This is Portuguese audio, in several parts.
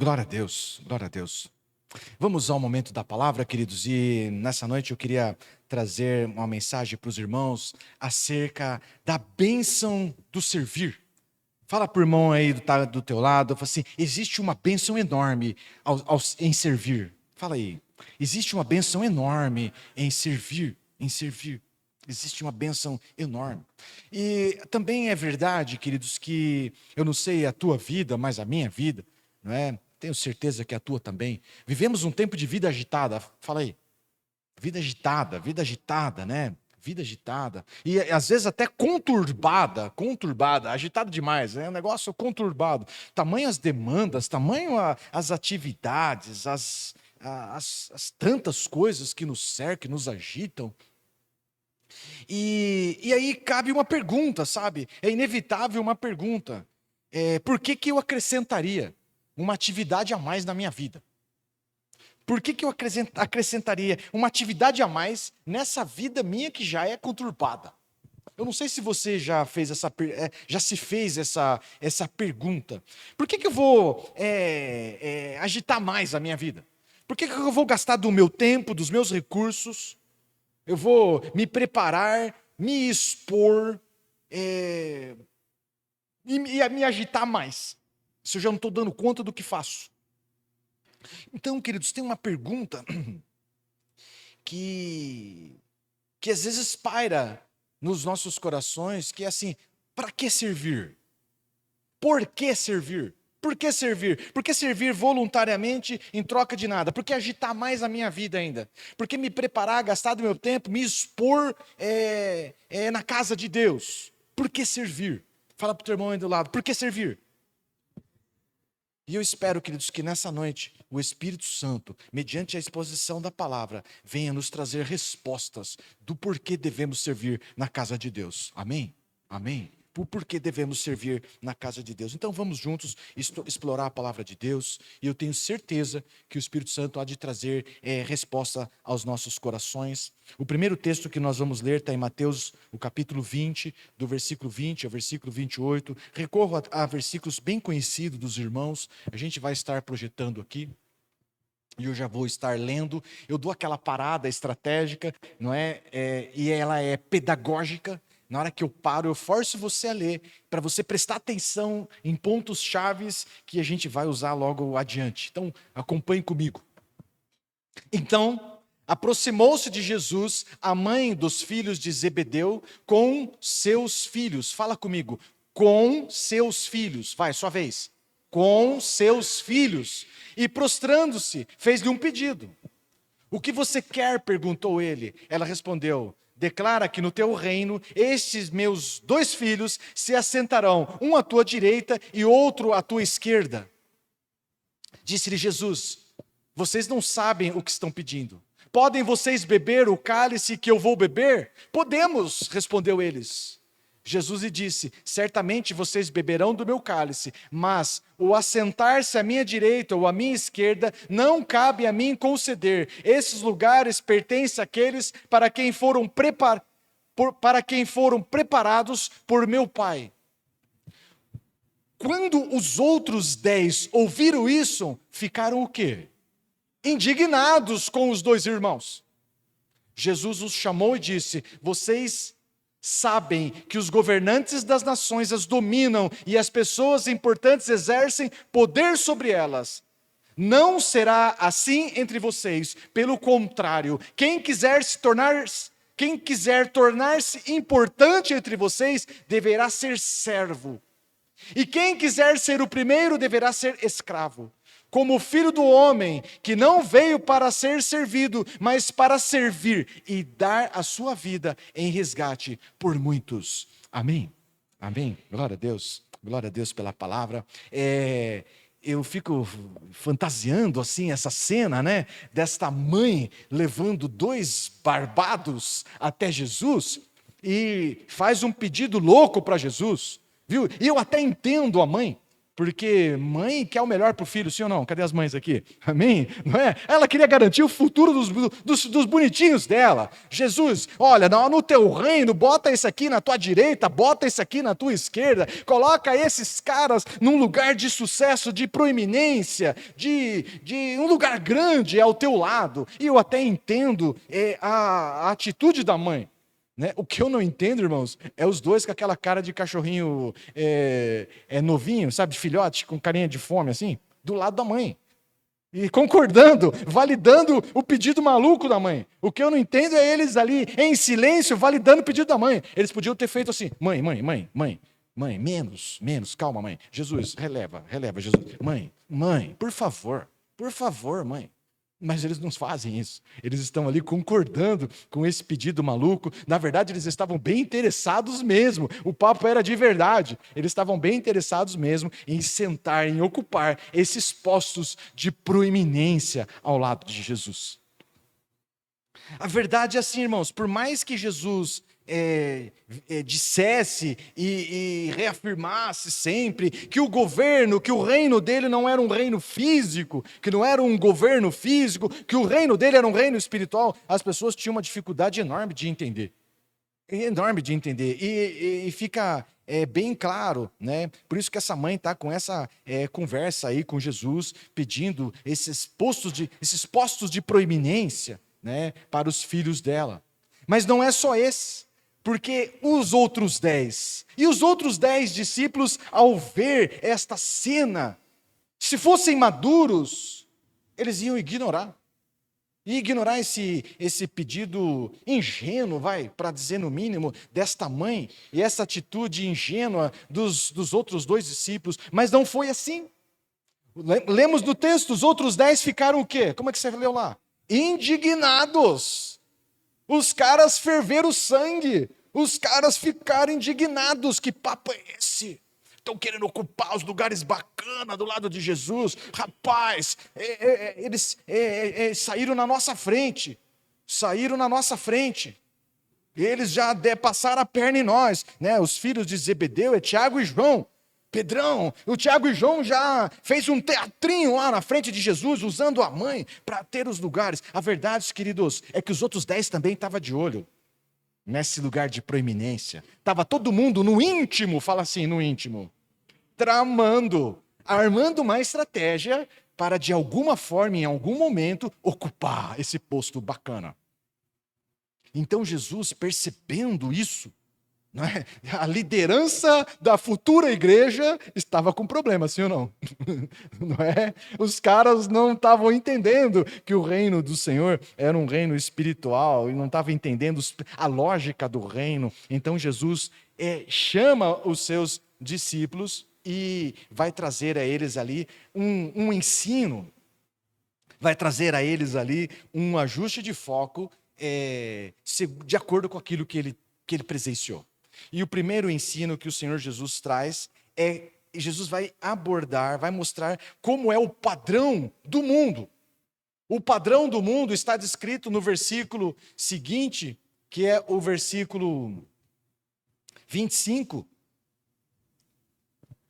Glória a Deus, glória a Deus. Vamos ao momento da palavra, queridos, e nessa noite eu queria trazer uma mensagem para os irmãos acerca da bênção do servir. Fala para o irmão aí do teu lado, fala assim, existe uma bênção enorme em servir. Fala aí, existe uma bênção enorme em servir, Existe uma bênção enorme. E também é verdade, queridos, que eu não sei a tua vida, mas a minha vida, não é? Tenho certeza que a tua também. Vivemos um tempo de vida agitada. Fala aí. Vida agitada, né? Vida agitada. E às vezes até conturbada, agitada demais, é um negócio conturbado. Tamanho as demandas, tamanho as atividades, as tantas coisas que nos cercam, que nos agitam. E aí cabe uma pergunta, sabe? É inevitável uma pergunta. Por que eu acrescentaria uma atividade a mais na minha vida? Por que eu acrescentaria uma atividade a mais nessa vida minha que já é conturbada? Eu não sei se você já se fez essa pergunta. Por que eu vou agitar mais a minha vida? Por que eu vou gastar do meu tempo, dos meus recursos? Eu vou me preparar, me expor e me agitar mais, se eu já não estou dando conta do que faço. Então, queridos, tem uma pergunta que às vezes paira nos nossos corações, que é assim, para que servir? Por que servir? Por que servir? Por que servir voluntariamente em troca de nada? Por que agitar mais a minha vida ainda? Por que me preparar, gastar do meu tempo, me expor na casa de Deus? Por que servir? Fala para o teu irmão aí do lado, por que servir? E eu espero, queridos, que nessa noite o Espírito Santo, mediante a exposição da palavra, venha nos trazer respostas do porquê devemos servir na casa de Deus. Amém? Amém? Por porquê devemos servir na casa de Deus. Então vamos juntos explorar a palavra de Deus, e eu tenho certeza que o Espírito Santo há de trazer resposta aos nossos corações. O primeiro texto que nós vamos ler está em Mateus, o capítulo 20, do versículo 20 ao versículo 28. Recorro a versículos bem conhecidos dos irmãos, a gente vai estar projetando aqui. E eu já vou estar lendo, eu dou aquela parada estratégica, não é? E ela é pedagógica. Na hora que eu paro, eu forço você a ler, para você prestar atenção em pontos chaves que a gente vai usar logo adiante. Então, acompanhe comigo. Então, aproximou-se de Jesus a mãe dos filhos de Zebedeu com seus filhos. Fala comigo, com seus filhos. Vai, sua vez. Com seus filhos. E prostrando-se, fez-lhe um pedido. O que você quer? Perguntou ele. Ela respondeu, declara que no teu reino, estes meus 2 filhos se assentarão, um à tua direita e outro à tua esquerda. Disse-lhe Jesus, vocês não sabem o que estão pedindo. Podem vocês beber o cálice que eu vou beber? Podemos, respondeu eles. Jesus lhe disse, certamente vocês beberão do meu cálice, mas o assentar-se à minha direita ou à minha esquerda não cabe a mim conceder. Esses lugares pertencem àqueles para quem foram preparados por meu Pai. Quando os outros 10 ouviram isso, ficaram o quê? Indignados com os 2 irmãos. Jesus os chamou e disse, vocês sabem que os governantes das nações as dominam e as pessoas importantes exercem poder sobre elas. Não será assim entre vocês. Pelo contrário, quem quiser tornar-se importante entre vocês, deverá ser servo. E quem quiser ser o primeiro, deverá ser escravo. Como o Filho do Homem, que não veio para ser servido, mas para servir e dar a sua vida em resgate por muitos. Amém? Amém? Glória a Deus pela palavra. Eu fico fantasiando assim essa cena, né? Desta mãe levando 2 barbados até Jesus e faz um pedido louco para Jesus, viu? E eu até entendo a mãe. Porque mãe quer o melhor para o filho, sim ou não? Cadê as mães aqui? Amém? Não é? Ela queria garantir o futuro dos bonitinhos dela. Jesus, olha, no teu reino, bota esse aqui na tua direita, bota esse aqui na tua esquerda, coloca esses caras num lugar de sucesso, de proeminência, de um lugar grande ao teu lado. E eu até entendo a atitude da mãe. Né? O que eu não entendo, irmãos, é os dois com aquela cara de cachorrinho novinho, sabe, de filhote, com carinha de fome, assim, do lado da mãe. E concordando, validando o pedido maluco da mãe. O que eu não entendo é eles ali, em silêncio, validando o pedido da mãe. Eles podiam ter feito assim, mãe, menos, calma, mãe. Jesus, releva, Jesus. Mãe, por favor, mãe. Mas eles não fazem isso. Eles estão ali concordando com esse pedido maluco. Na verdade, eles estavam bem interessados mesmo. O papo era de verdade. Eles estavam bem interessados mesmo em sentar, em ocupar esses postos de proeminência ao lado de Jesus. A verdade é assim, irmãos, por mais que Jesus dissesse e reafirmasse sempre que o governo, que o reino dele não era um reino físico, que não era um governo físico, que o reino dele era um reino espiritual, as pessoas tinham uma dificuldade enorme de entender. E fica bem claro, né? Por isso que essa mãe está com essa conversa aí com Jesus, pedindo esses postos de proeminência, né, para os filhos dela. Mas não é só esse. Porque os outros 10 discípulos, ao ver esta cena, se fossem maduros, eles iam ignorar. E ignorar esse pedido ingênuo, para dizer no mínimo, desta mãe, e essa atitude ingênua dos outros 2 discípulos. Mas não foi assim. Lemos no texto, os outros 10 ficaram o quê? Como é que você leu lá? Indignados. Os caras ferveram o sangue. Os caras ficaram indignados. Que papo é esse? Estão querendo ocupar os lugares bacanas do lado de Jesus. Rapaz, eles saíram na nossa frente. Eles já passaram a perna em nós. Né? Os filhos de Zebedeu é Tiago e João. Pedrão, o Tiago e João já fez um teatrinho lá na frente de Jesus, usando a mãe para ter os lugares. A verdade, queridos, é que os outros 10 também estavam de olho nesse lugar de proeminência. Estava todo mundo no íntimo, fala assim, no íntimo, armando uma estratégia para, de alguma forma, em algum momento, ocupar esse posto bacana. Então Jesus, percebendo isso, não é? A liderança da futura igreja estava com problema, sim ou não? Não é? Os caras não estavam entendendo que o reino do Senhor era um reino espiritual e não estavam entendendo a lógica do reino. Então Jesus chama os seus discípulos e vai trazer a eles ali um ensino, vai trazer a eles ali um ajuste de foco de acordo com aquilo que ele presenciou. E o primeiro ensino que o Senhor Jesus traz Jesus vai abordar, vai mostrar como é o padrão do mundo. O padrão do mundo está descrito no versículo seguinte, que é o versículo 25.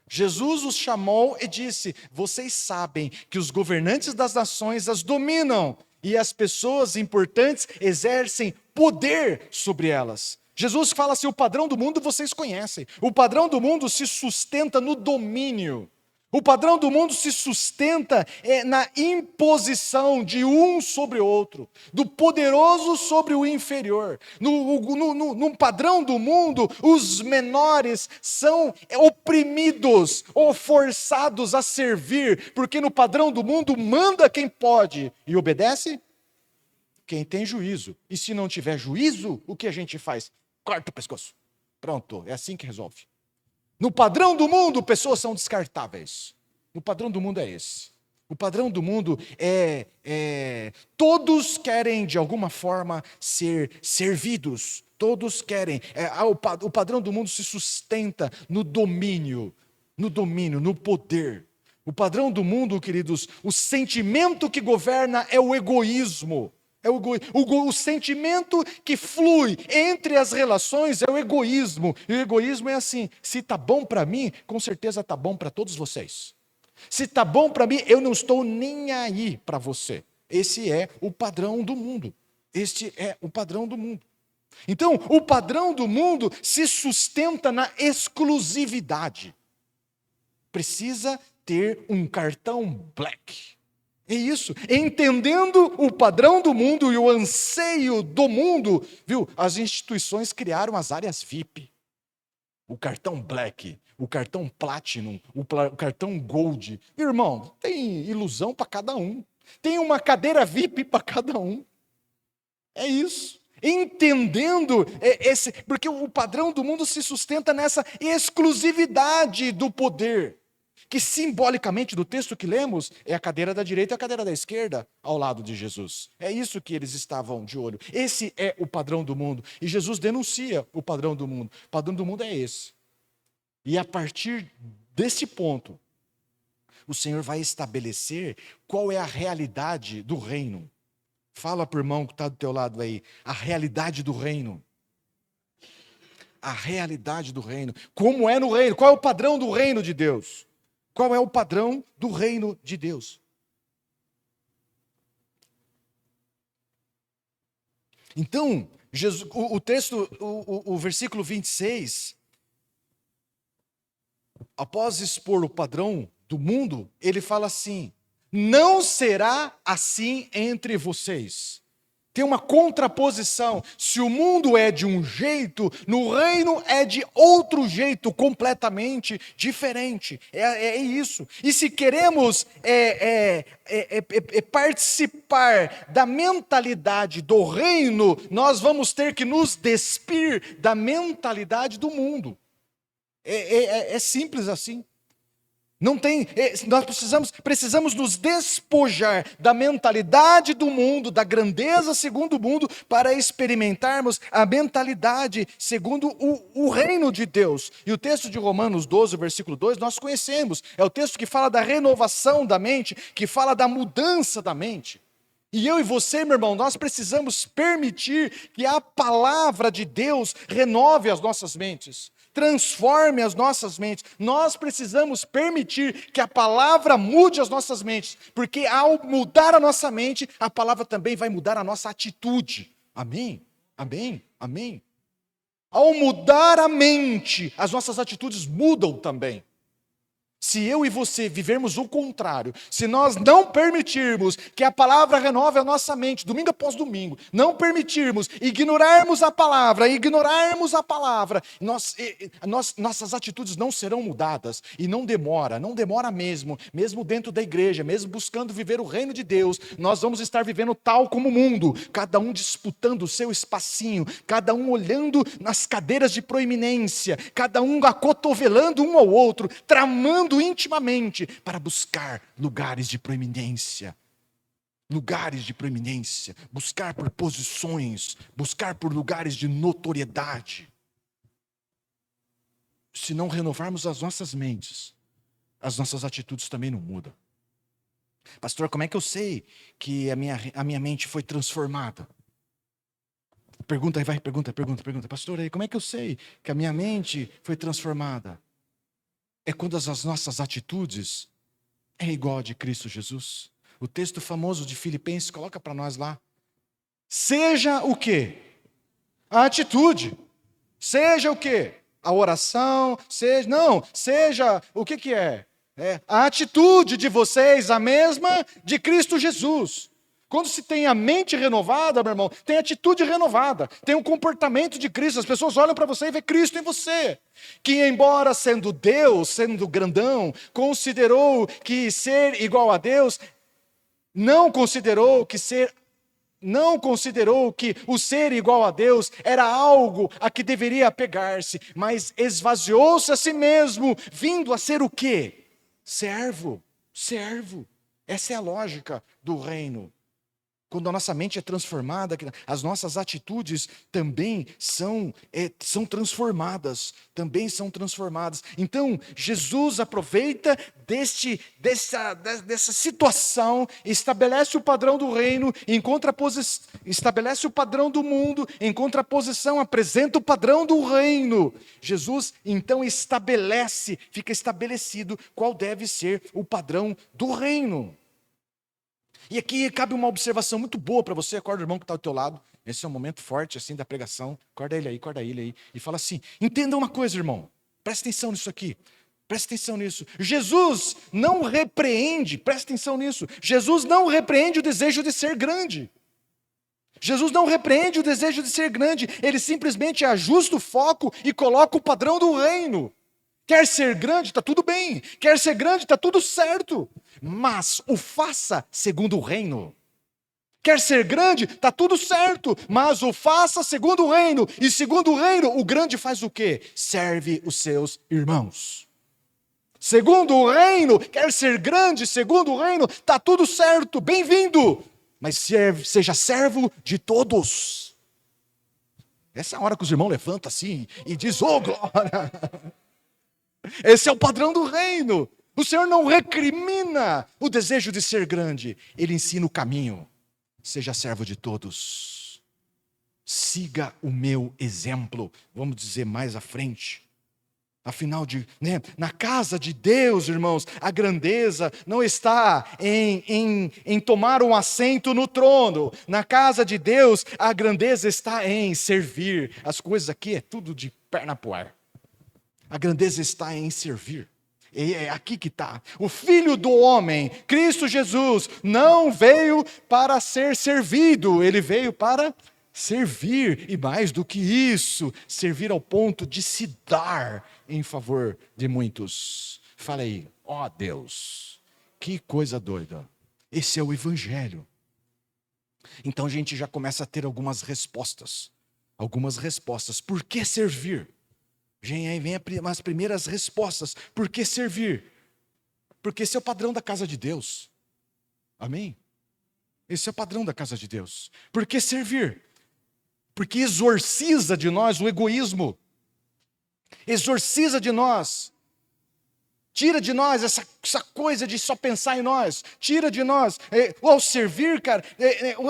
Jesus os chamou e disse: vocês sabem que os governantes das nações as dominam e as pessoas importantes exercem poder sobre elas. Jesus fala assim, o padrão do mundo vocês conhecem. O padrão do mundo se sustenta no domínio. O padrão do mundo se sustenta na imposição de um sobre o outro, do poderoso sobre o inferior. No padrão do mundo, os menores são oprimidos ou forçados a servir, porque no padrão do mundo manda quem pode e obedece quem tem juízo. E se não tiver juízo, o que a gente faz? Corta o pescoço. Pronto, é assim que resolve. No padrão do mundo, pessoas são descartáveis. O padrão do mundo é esse. O padrão do mundo todos querem, de alguma forma, ser servidos. Todos querem. O padrão do mundo se sustenta no domínio, no poder. O padrão do mundo, queridos, o sentimento que governa é o egoísmo. É o sentimento que flui entre as relações é o egoísmo. E o egoísmo é assim: se está bom para mim, com certeza está bom para todos vocês. Se está bom para mim, eu não estou nem aí para você. Esse é o padrão do mundo. Este é o padrão do mundo. Então, o padrão do mundo se sustenta na exclusividade. Precisa ter um cartão black. É isso. Entendendo o padrão do mundo e o anseio do mundo, viu? As instituições criaram as áreas VIP. O cartão black, o cartão platinum, o cartão gold. Irmão, tem ilusão para cada um. Tem uma cadeira VIP para cada um. É isso. Entendendo porque o padrão do mundo se sustenta nessa exclusividade do poder, que simbolicamente do texto que lemos é a cadeira da direita e a cadeira da esquerda ao lado de Jesus. É isso que eles estavam de olho. Esse é o padrão do mundo. E Jesus denuncia o padrão do mundo. O padrão do mundo é esse. E a partir desse ponto, o Senhor vai estabelecer qual é a realidade do reino. Fala para o irmão que está do teu lado aí, a realidade do reino. A realidade do reino. Como é no reino? Qual é o padrão do reino de Deus? Qual é o padrão do reino de Deus? Então, Jesus, o texto, o versículo 26, após expor o padrão do mundo, ele fala assim: não será assim entre vocês. Tem uma contraposição. Se o mundo é de um jeito, no reino é de outro jeito, completamente diferente. É isso. E se queremos participar da mentalidade do reino, nós vamos ter que nos despir da mentalidade do mundo. É simples assim. Não tem, nós precisamos nos despojar da mentalidade do mundo, da grandeza segundo o mundo, para experimentarmos a mentalidade segundo o reino de Deus. E o texto de Romanos 12, versículo 2, nós conhecemos. É o texto que fala da renovação da mente, que fala da mudança da mente. E eu e você, meu irmão, nós precisamos permitir que a palavra de Deus renove as nossas mentes. Transforme as nossas mentes. Nós precisamos permitir que a palavra mude as nossas mentes, porque ao mudar a nossa mente, a palavra também vai mudar a nossa atitude. Amém? Amém? Amém? Ao mudar a mente, as nossas atitudes mudam também. Se eu e você vivermos o contrário, se nós não permitirmos que a palavra renove a nossa mente, domingo após domingo, não permitirmos, ignorarmos a palavra, nossas atitudes não serão mudadas. E não demora mesmo dentro da igreja, mesmo buscando viver o reino de Deus, nós vamos estar vivendo tal como o mundo, cada um disputando o seu espacinho, cada um olhando nas cadeiras de proeminência, cada um acotovelando um ao outro, tramando intimamente para buscar lugares de proeminência, buscar por posições, buscar por lugares de notoriedade. Se não renovarmos as nossas mentes, as nossas atitudes também não mudam. Pastor, como é que eu sei que a minha mente foi transformada? Pergunta. Pastor, aí, como é que eu sei que a minha mente foi transformada? É quando as nossas atitudes é igual a de Cristo Jesus. O texto famoso de Filipenses, coloca para nós lá. Seja o quê? A atitude. Seja o quê? A oração. Seja o que é? A atitude de vocês, a mesma de Cristo Jesus. Quando se tem a mente renovada, meu irmão, tem atitude renovada, tem um comportamento de Cristo. As pessoas olham para você e vê Cristo em você. Que embora sendo Deus, sendo grandão, considerou que ser igual a Deus, não considerou que o ser igual a Deus era algo a que deveria apegar-se, mas esvaziou-se a si mesmo, vindo a ser o quê? Servo. Essa é a lógica do reino. Quando a nossa mente é transformada, as nossas atitudes também são transformadas. Também são transformadas. Então, Jesus aproveita dessa situação, estabelece o padrão do reino, estabelece o padrão do mundo, em contraposição, apresenta o padrão do reino. Jesus, então, fica estabelecido qual deve ser o padrão do reino. E aqui cabe uma observação muito boa para você. Acorda o irmão que está ao teu lado. Esse é um momento forte assim da pregação. Acorda ele aí. E fala assim, entenda uma coisa, irmão. Presta atenção nisso aqui. Presta atenção nisso. Jesus não repreende, presta atenção nisso. Jesus não repreende o desejo de ser grande. Jesus não repreende o desejo de ser grande. Ele simplesmente ajusta o foco e coloca o padrão do reino. Quer ser grande, está tudo bem. Quer ser grande, está tudo certo. Mas o faça segundo o reino. Quer ser grande, está tudo certo. Mas o faça segundo o reino. E segundo o reino, o grande faz o quê? Serve os seus irmãos. Segundo o reino, quer ser grande, segundo o reino, está tudo certo. Bem-vindo. Mas seja servo de todos. Essa é a hora que os irmãos levantam assim e dizem, oh glória. Esse é o padrão do reino. O Senhor não recrimina o desejo de ser grande. Ele ensina o caminho. Seja servo de todos. Siga o meu exemplo. Vamos dizer mais à frente. Afinal, na casa de Deus, irmãos, a grandeza não está em tomar um assento no trono. Na casa de Deus, a grandeza está em servir. As coisas aqui é tudo de perna pro ar. A grandeza está em servir. E é aqui que está. O Filho do Homem, Cristo Jesus, não veio para ser servido. Ele veio para servir. E mais do que isso, servir ao ponto de se dar em favor de muitos. Fala aí, ó Deus, que coisa doida. Esse é o Evangelho. Então a gente já começa a ter algumas respostas. Algumas respostas. Por que servir? Aí vem as primeiras respostas. Por que servir? Porque esse é o padrão da casa de Deus. Amém? Esse é o padrão da casa de Deus. Por que servir? Porque exorciza de nós o egoísmo. Exorciza de nós. Tira de nós essa coisa de só pensar em nós. Tira de nós. Ao servir,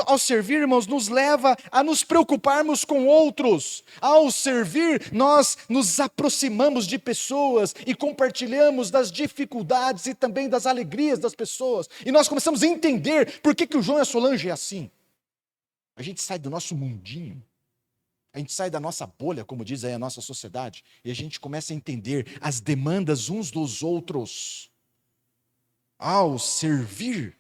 ao servir, irmãos, nos leva a nos preocuparmos com outros. Ao servir, nós nos aproximamos de pessoas e compartilhamos das dificuldades e também das alegrias das pessoas. E nós começamos a entender por que o João e a Solange é assim. A gente sai do nosso mundinho. A gente sai da nossa bolha, como diz aí a nossa sociedade, e a gente começa a entender as demandas uns dos outros. Ao servir,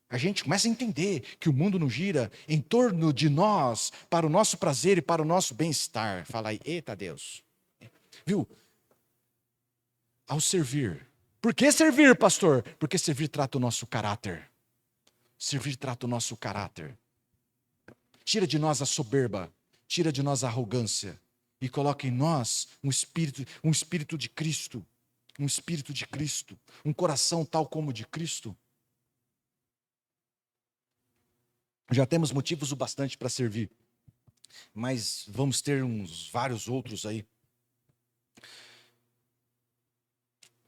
a gente começa a entender que o mundo não gira em torno de nós, para o nosso prazer e para o nosso bem-estar. Fala aí, eita Deus. Viu? Ao servir. Por que servir, pastor? Porque servir trata o nosso caráter. Servir trata o nosso caráter. Tira de nós a soberba. Tira de nós a arrogância e coloca em nós um espírito de Cristo, um coração tal como o de Cristo. Já temos motivos o bastante para servir, mas vamos ter vários outros aí.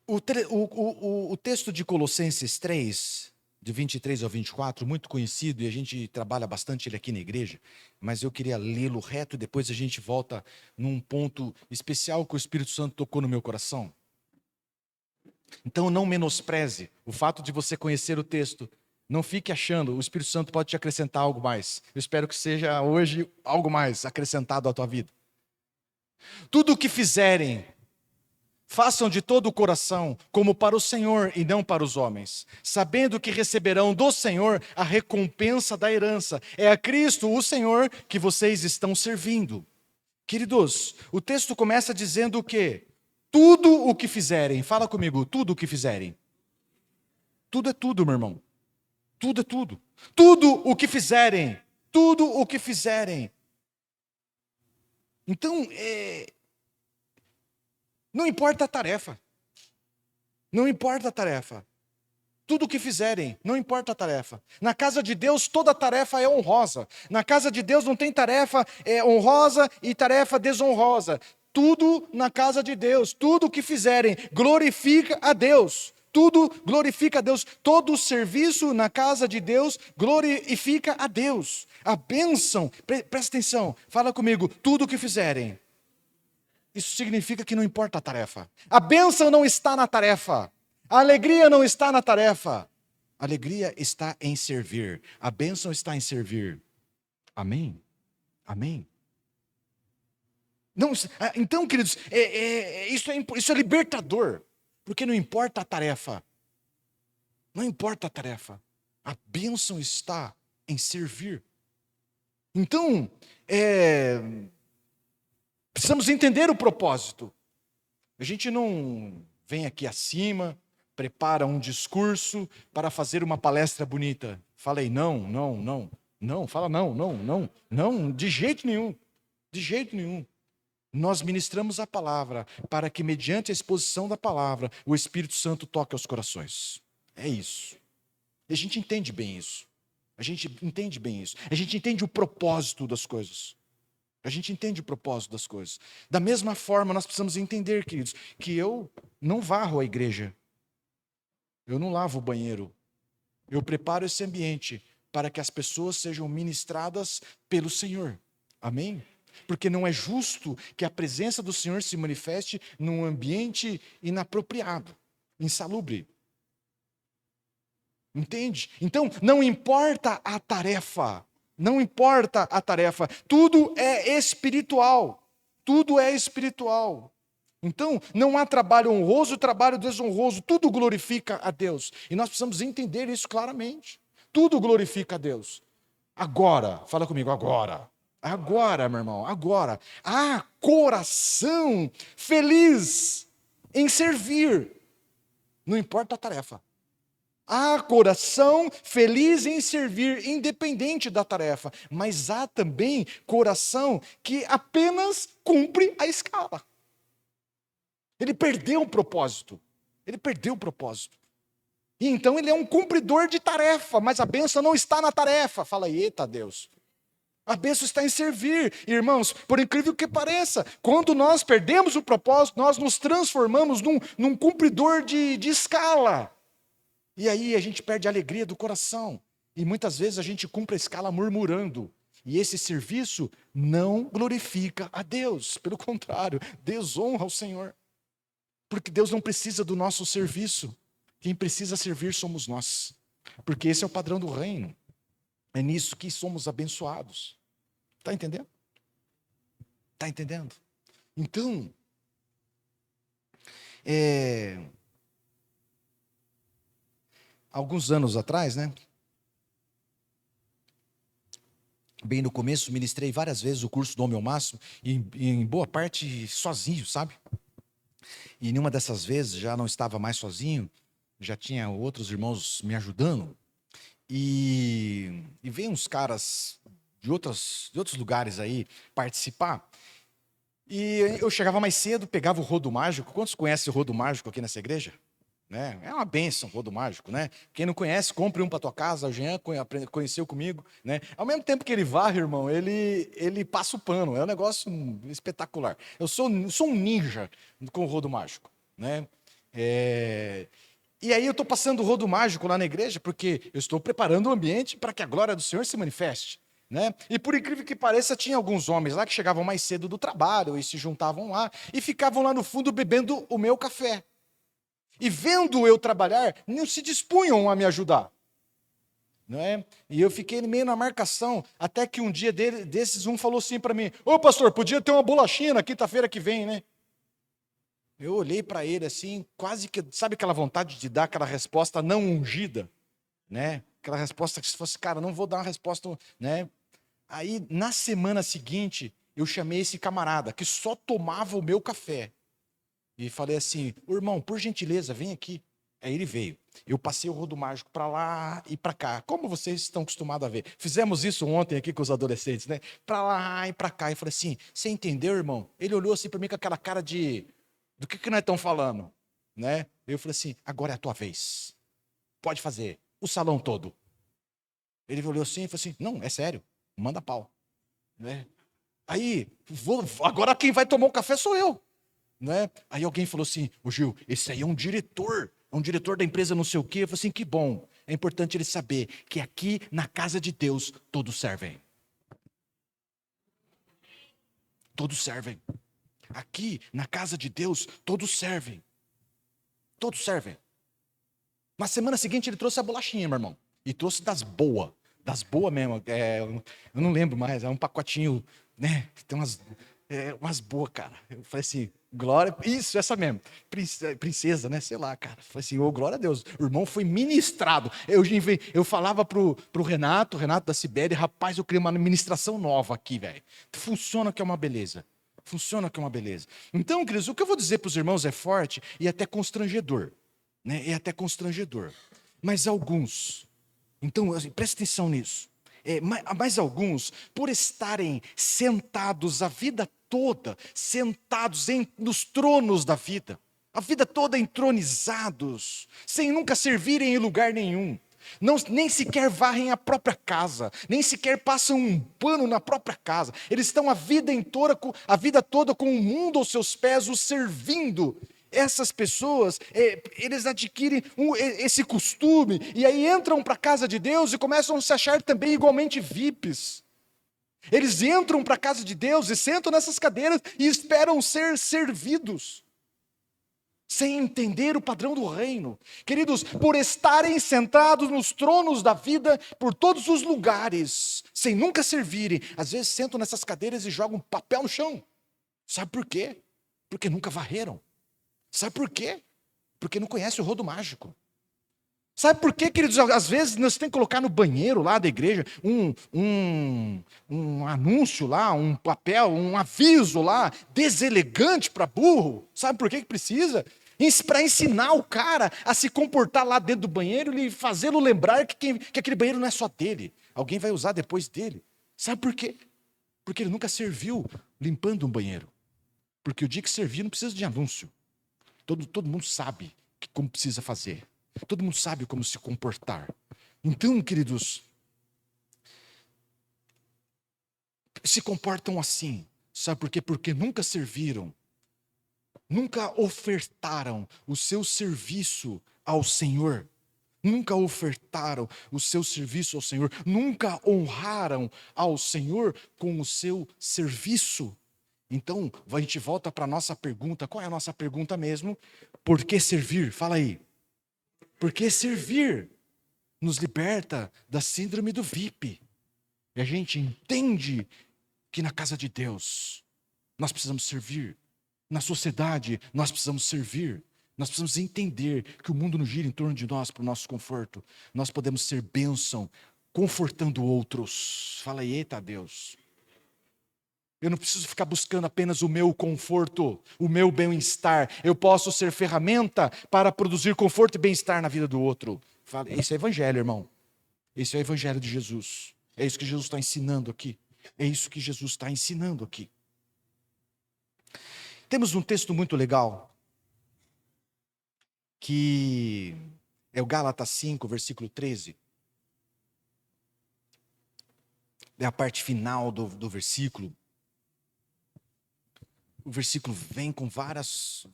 O texto de Colossenses 3, de 23 ao 24, muito conhecido, e a gente trabalha bastante ele aqui na igreja, mas eu queria lê-lo reto e depois a gente volta num ponto especial que o Espírito Santo tocou no meu coração. Então não menospreze o fato de você conhecer o texto. Não fique achando, o Espírito Santo pode te acrescentar algo mais. Eu espero que seja hoje algo mais acrescentado à tua vida. Tudo o que fizerem, façam de todo o coração, como para o Senhor e não para os homens, sabendo que receberão do Senhor a recompensa da herança. É a Cristo, o Senhor, que vocês estão servindo. Queridos, o texto começa dizendo o quê? Tudo o que fizerem, fala comigo, tudo o que fizerem. Tudo é tudo, meu irmão. Tudo é tudo. Tudo o que fizerem. Tudo o que fizerem. Então, não importa a tarefa. Não importa a tarefa. tudo o que fizerem, não importa a tarefa. Na casa de Deus, toda tarefa é honrosa. Na casa de Deus não tem tarefa honrosa e tarefa desonrosa. Tudo na casa de Deus, tudo o que fizerem, glorifica a Deus. Tudo glorifica a Deus. Todo serviço na casa de Deus glorifica a Deus. A bênção, presta atenção, fala comigo, tudo o que fizerem. Isso significa que não importa a tarefa. A bênção não está na tarefa. A alegria não está na tarefa. A alegria está em servir. A bênção está em servir. Amém? Amém? Não, então, queridos, isso é libertador. Porque não importa a tarefa. Não importa a tarefa. A bênção está em servir. Então, precisamos entender o propósito. A gente não vem aqui acima, prepara um discurso para fazer uma palestra bonita. Falei não, fala não, de jeito nenhum, de jeito nenhum. Nós ministramos a palavra para que, mediante a exposição da palavra, o Espírito Santo toque aos corações. É isso. E a gente entende bem isso. A gente entende bem isso. A gente entende o propósito das coisas. A gente entende o propósito das coisas. Da mesma forma, nós precisamos entender, queridos, que eu não varro a igreja. Eu não lavo o banheiro. Eu preparo esse ambiente para que as pessoas sejam ministradas pelo Senhor. Amém? Porque não é justo que a presença do Senhor se manifeste num ambiente inapropriado, insalubre. Entende? Então, não importa a tarefa. Não importa a tarefa. Tudo é espiritual. Tudo é espiritual. Então, não há trabalho honroso, trabalho desonroso. Tudo glorifica a Deus. E nós precisamos entender isso claramente. Tudo glorifica a Deus. Agora, fala comigo, agora. Agora, meu irmão, agora. Há coração feliz em servir. Não importa a tarefa. Há coração feliz em servir, independente da tarefa. Mas há também coração que apenas cumpre a escala. Ele perdeu o propósito. Ele perdeu o propósito. E então ele é um cumpridor de tarefa, mas a bênção não está na tarefa. Fala aí, eita Deus. A bênção está em servir. Irmãos, por incrível que pareça, quando nós perdemos o propósito, nós nos transformamos num cumpridor de escala. E aí a gente perde a alegria do coração. E muitas vezes a gente cumpre a escala murmurando. E esse serviço não glorifica a Deus. Pelo contrário, desonra o Senhor. Porque Deus não precisa do nosso serviço. Quem precisa servir somos nós. Porque esse é o padrão do reino. É nisso que somos abençoados. Está entendendo? Está entendendo? Então, alguns anos atrás, né? Bem no começo, ministrei várias vezes o curso do Homem ao Máximo, e em boa parte sozinho, sabe? E em uma dessas vezes, já não estava mais sozinho, já tinha outros irmãos me ajudando, e veio uns caras de outros lugares aí participar, e eu chegava mais cedo, pegava o rodo mágico. Quantos conhecem o rodo mágico aqui nessa igreja? Né? É uma bênção o rodo mágico, né? Quem não conhece, compre um para tua casa. O Jean conheceu comigo, né? Ao mesmo tempo que ele varre, irmão, ele passa o pano. É um negócio espetacular. Eu sou um ninja com o rodo mágico, né? E aí eu estou passando o rodo mágico lá na igreja porque eu estou preparando o ambiente para que a glória do Senhor se manifeste. Né? E por incrível que pareça, tinha alguns homens lá que chegavam mais cedo do trabalho e se juntavam lá e ficavam lá no fundo bebendo o meu café. E vendo eu trabalhar, não se dispunham a me ajudar. Não é? E eu fiquei meio na marcação, até que um dia desses um falou assim para mim: ô pastor, podia ter uma bolachinha na quinta-feira que vem, né? Eu olhei para ele assim, quase que, sabe aquela vontade de dar aquela resposta não ungida? Né? Aquela resposta que se fosse, cara, não vou dar uma resposta, né? Aí, na semana seguinte, eu chamei esse camarada que só tomava o meu café. E falei assim: irmão, por gentileza, vem aqui. Aí ele veio. Eu passei o rodo mágico para lá e para cá. Como vocês estão acostumados a ver. Fizemos isso ontem aqui com os adolescentes, né? Para lá e para cá. E falei assim: você entendeu, irmão? Ele olhou assim para mim com aquela cara de: do que nós estamos falando? Né? Eu falei assim: agora é a tua vez. pode fazer, o salão todo. Ele olhou assim e falou assim, não, é sério, manda pau. Né? Aí, agora quem vai tomar o café sou eu. Né? Aí alguém falou assim, ô Gil, esse aí é um diretor da empresa não sei o quê. Eu falei assim, que bom, é importante ele saber que aqui na casa de Deus todos servem. Todos servem. Aqui na casa de Deus todos servem. Todos servem. Na semana seguinte ele trouxe a bolachinha, meu irmão. E trouxe das boas mesmo. Eu não lembro mais, é um pacotinho, né? Tem umas boas, cara. Eu falei assim, glória, isso, essa mesmo. Princesa, né? Sei lá, cara. Eu falei assim, ô, glória a Deus. O irmão foi ministrado. Eu falava pro Renato da Sibéria, rapaz, eu criei uma ministração nova aqui, velho. Funciona que é uma beleza. Funciona que é uma beleza. Então, queridos, o que eu vou dizer para os irmãos é forte e até constrangedor. Né? É até constrangedor. Mas alguns, então preste atenção nisso, mas alguns, por estarem sentados a vida toda, sentados nos tronos da vida, a vida toda entronizados, sem nunca servirem em lugar nenhum, nem sequer varrem a própria casa, nem sequer passam um pano na própria casa, eles estão a vida toda com o mundo aos seus pés, os servindo. Essas pessoas, eles adquirem esse costume, e aí entram para a casa de Deus e começam a se achar também igualmente VIPs. Eles entram para a casa de Deus e sentam nessas cadeiras e esperam ser servidos, sem entender o padrão do reino. Queridos, por estarem sentados nos tronos da vida, por todos os lugares, sem nunca servirem, às vezes sentam nessas cadeiras e jogam papel no chão. Sabe por quê? Porque nunca varreram. Sabe por quê? Porque não conhece o rodo mágico. Sabe por quê, queridos? Às vezes nós temos que colocar no banheiro lá da igreja um anúncio lá, um papel, um aviso lá, deselegante para burro. Sabe por que precisa? Para ensinar o cara a se comportar lá dentro do banheiro e fazê-lo lembrar que aquele banheiro não é só dele. Alguém vai usar depois dele. Sabe por quê? Porque ele nunca serviu limpando um banheiro. Porque o dia que servir não precisa de anúncio. Todo mundo sabe como precisa fazer. Todo mundo sabe como se comportar. Então, queridos, se comportam assim. Sabe por quê? Porque nunca serviram, nunca ofertaram o seu serviço ao Senhor. Nunca ofertaram o seu serviço ao Senhor. Nunca honraram ao Senhor com o seu serviço. Então, a gente volta para a nossa pergunta. Qual é a nossa pergunta mesmo? Por que servir? Fala aí. Porque servir nos liberta da síndrome do VIP. E a gente entende que na casa de Deus nós precisamos servir. Na sociedade nós precisamos servir. Nós precisamos entender que o mundo não gira em torno de nós para o nosso conforto. Nós podemos ser bênção, confortando outros. Fala aí, eita Deus. Eu não preciso ficar buscando apenas o meu conforto, o meu bem-estar. Eu posso ser ferramenta para produzir conforto e bem-estar na vida do outro. Esse é o evangelho, irmão. Esse é o evangelho de Jesus. É isso que Jesus está ensinando aqui. É isso que Jesus está ensinando aqui. Temos um texto muito legal, que é o Gálatas 5, versículo 13. É a parte final do versículo. O versículo vem com várias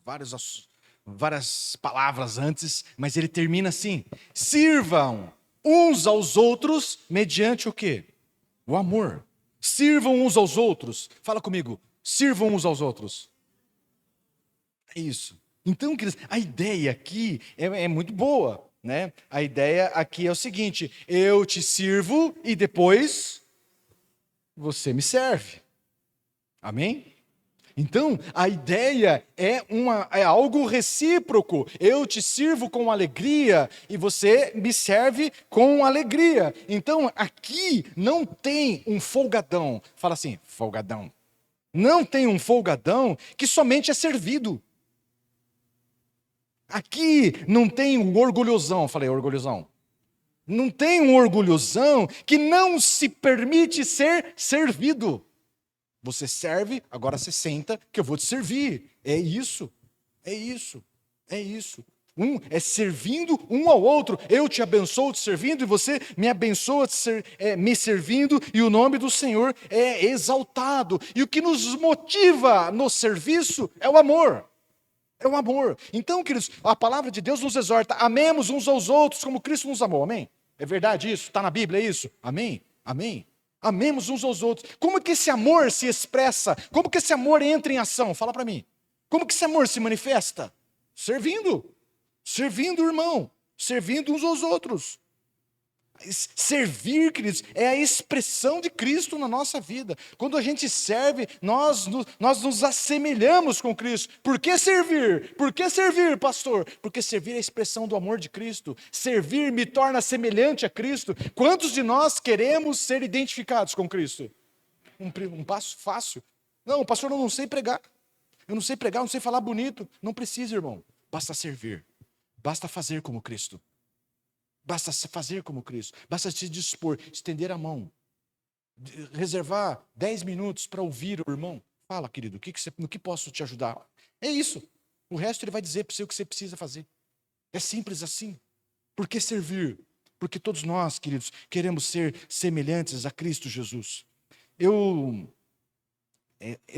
palavras antes, mas ele termina assim: sirvam uns aos outros mediante o quê? O amor. Sirvam uns aos outros. Fala comigo. Sirvam uns aos outros. É isso. Então, queridos, a ideia aqui é muito boa, né? A ideia aqui é o seguinte: eu te sirvo e depois você me serve. Amém? Então, a ideia é algo recíproco. Eu te sirvo com alegria e você me serve com alegria. Então, aqui não tem um folgadão. Fala assim, folgadão. Não tem um folgadão que somente é servido. Aqui não tem um orgulhosão. Falei, orgulhosão. Não tem um orgulhosão que não se permite ser servido. Você serve, agora você senta, que eu vou te servir. É isso, é isso, é isso. É servindo um ao outro. Eu te abençoo te servindo e você me abençoa me servindo, e o nome do Senhor é exaltado. E o que nos motiva no serviço é o amor. É o amor. Então, queridos, a palavra de Deus nos exorta: amemos uns aos outros como Cristo nos amou. Amém? É verdade isso? Está na Bíblia isso? Amém? Amém? Amemos uns aos outros. Como que esse amor se expressa? Como que esse amor entra em ação? Fala para mim. Como que esse amor se manifesta? Servindo. Servindo o irmão. Servindo uns aos outros. Servir, queridos, é a expressão de Cristo na nossa vida. Quando a gente serve, nós nos assemelhamos com Cristo. Por que servir? Por que servir, pastor? Porque servir é a expressão do amor de Cristo. Servir me torna semelhante a Cristo. Quantos de nós queremos ser identificados com Cristo? Um passo fácil. Não, pastor, eu não sei pregar. Eu não sei pregar, eu não sei falar bonito. Não precisa, irmão. Basta servir. Basta fazer como Cristo. Basta fazer como Cristo, basta se dispor, estender a mão, reservar 10 minutos para ouvir o irmão. Fala, querido, no que posso te ajudar? É isso. O resto ele vai dizer para você o que você precisa fazer. É simples assim. Por que servir? Porque todos nós, queridos, queremos ser semelhantes a Cristo Jesus. Eu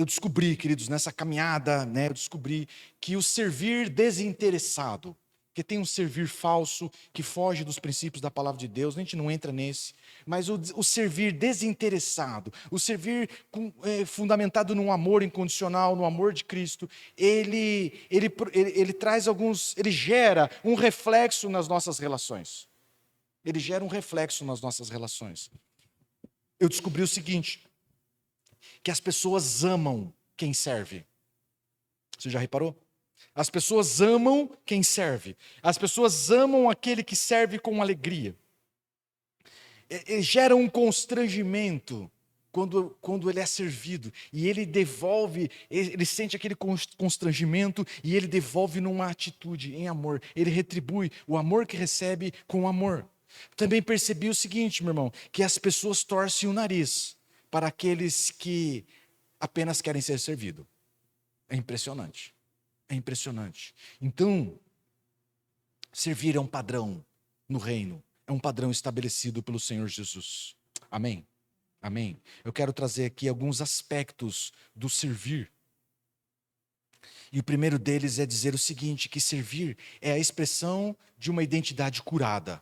descobri, queridos, nessa caminhada, eu descobri que o servir desinteressado, porque tem um servir falso que foge dos princípios da palavra de Deus, a gente não entra nesse, mas o servir desinteressado, o servir fundamentado num amor incondicional, no amor de Cristo, ele traz ele gera um reflexo nas nossas relações. Ele gera um reflexo nas nossas relações. Eu descobri o seguinte, que as pessoas amam quem serve. Você já reparou? As pessoas amam quem serve. As pessoas amam aquele que serve com alegria. Gera um constrangimento quando ele é servido. E ele devolve, ele sente aquele constrangimento e ele devolve numa atitude, em amor. Ele retribui o amor que recebe com amor. Também percebi o seguinte, meu irmão, que as pessoas torcem o nariz para aqueles que apenas querem ser servidos. É impressionante. É impressionante. Então, servir é um padrão no reino. É um padrão estabelecido pelo Senhor Jesus. Amém? Amém? Eu quero trazer aqui alguns aspectos do servir. E o primeiro deles é dizer o seguinte, que servir é a expressão de uma identidade curada.